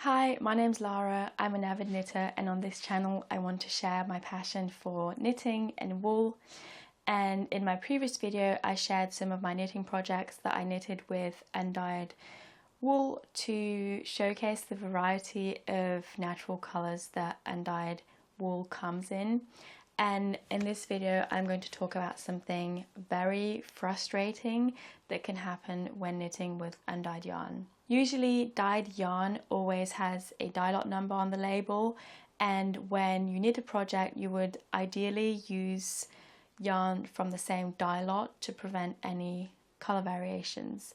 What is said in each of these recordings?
Hi, my name's Lara. I'm an avid knitter, and on this channel I want to share my passion for knitting and wool. And in my previous video I shared some of my knitting projects that I knitted with undyed wool to showcase the variety of natural colours that undyed wool comes in. And in this video I'm going to talk about something very frustrating that can happen when knitting with undyed yarn. Usually dyed yarn always has a dye lot number on the label, and when you knit a project you would ideally use yarn from the same dye lot to prevent any colour variations.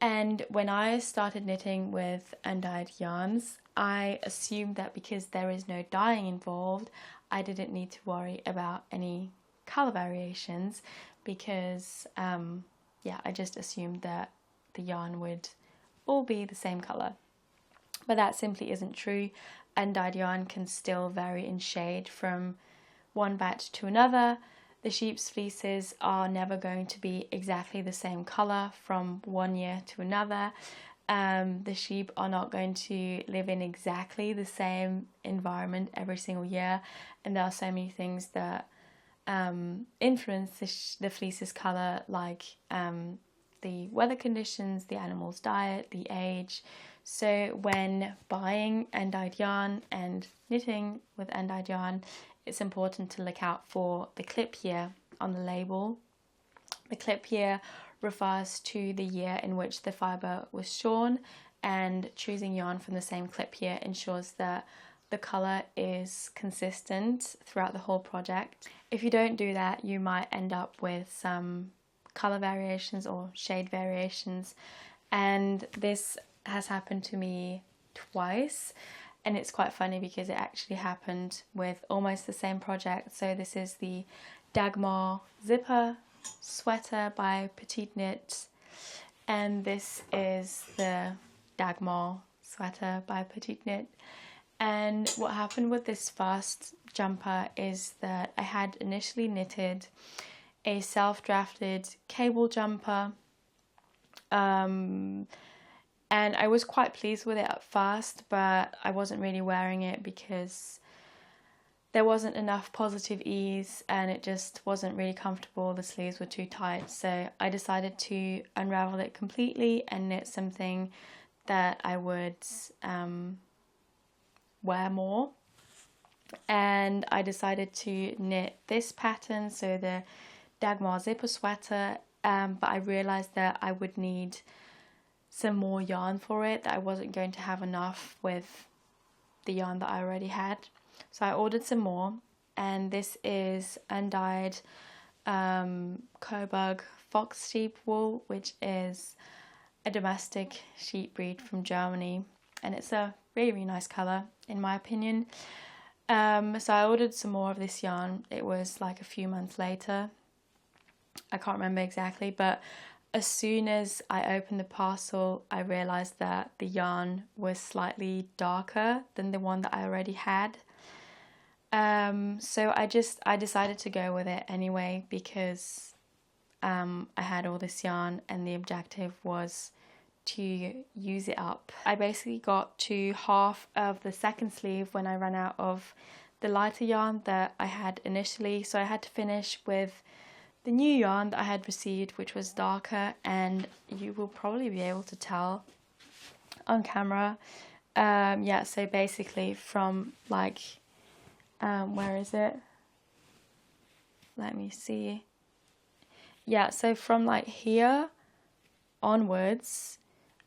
And when I started knitting with undyed yarns, I assumed that because there is no dyeing involved, I didn't need to worry about any colour variations because, I just assumed that the yarn would all be the same colour. But that simply isn't true. Undyed yarn can still vary in shade from one batch to another. The sheep's fleeces are never going to be exactly the same colour from one year to another. The sheep are not going to live in exactly the same environment every single year, and there are so many things that influence the fleece's colour, like the weather conditions, the animal's diet, the age. So when buying undyed yarn and knitting with undyed yarn, it's important to look out for the clip year on the label. The clip year refers to the year in which the fibre was shorn, and choosing yarn from the same clip year ensures that the colour is consistent throughout the whole project. If you don't do that, you might end up with some colour variations or shade variations, and this has happened to me twice, and it's quite funny because it actually happened with almost the same project. So this is the Dagmar zipper sweater by Petite Knit, and this is the Dagmar sweater by Petite Knit. And what happened with this first jumper is that I had initially knitted a self-drafted cable jumper, and I was quite pleased with it at first, but I wasn't really wearing it because there wasn't enough positive ease and it just wasn't really comfortable. The sleeves were too tight, so I decided to unravel it completely and knit something that I would wear more. And I decided to knit this pattern, so the Dagmar zipper sweater, but I realised that I would need some more yarn for it, that I wasn't going to have enough with the yarn that I already had. So I ordered some more, and this is undyed Coburg fox sheep wool, which is a domestic sheep breed from Germany, and it's a really, really nice colour in my opinion. So I ordered some more of this yarn. It was like a few months later, I can't remember exactly, but as soon as I opened the parcel I realised that the yarn was slightly darker than the one that I already had. So I decided to go with it anyway because I had all this yarn and the objective was to use it up. I basically got to half of the second sleeve when I ran out of the lighter yarn that I had initially, so I had to finish with the new yarn that I had received, which was darker, and you will probably be able to tell on camera. So basically from like, where is it? Let me see. Yeah, so from like here onwards,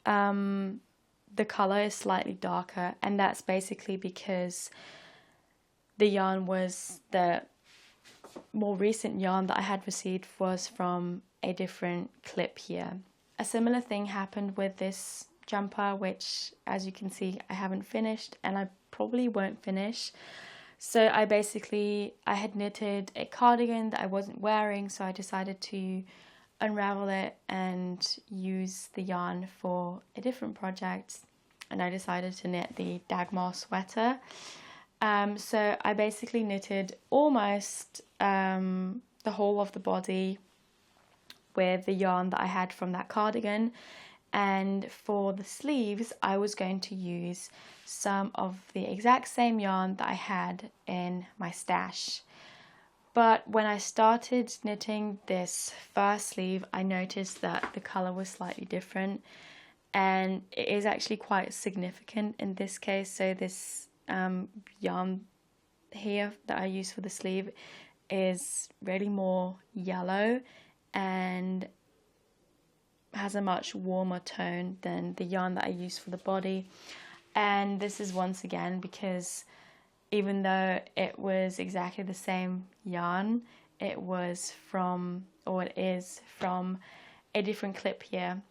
the colour is slightly darker, and that's basically because the yarn was the more recent yarn that I had received was from a different clip here. A similar thing happened with this jumper, which as you can see I haven't finished and I probably won't finish. So I had knitted a cardigan that I wasn't wearing, so I decided to unravel it and use the yarn for a different project, and I decided to knit the Dagmar sweater. So I basically knitted almost the whole of the body with the yarn that I had from that cardigan, And for the sleeves, I was going to use some of the exact same yarn that I had in my stash. But when I started knitting this first sleeve, I noticed that the colour was slightly different, and it is actually quite significant in this case. So this yarn here that I use for the sleeve is really more yellow and has a much warmer tone than the yarn that I use for the body. And this is once again because even though it was exactly the same yarn, it was from, or it is from, a different clip here.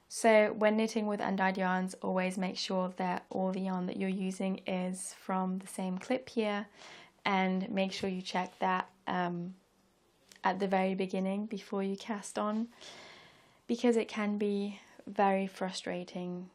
So when knitting with undyed yarns, always make sure that all the yarn that you're using is from the same clip here, and make sure you check that at the very beginning before you cast on, because it can be very frustrating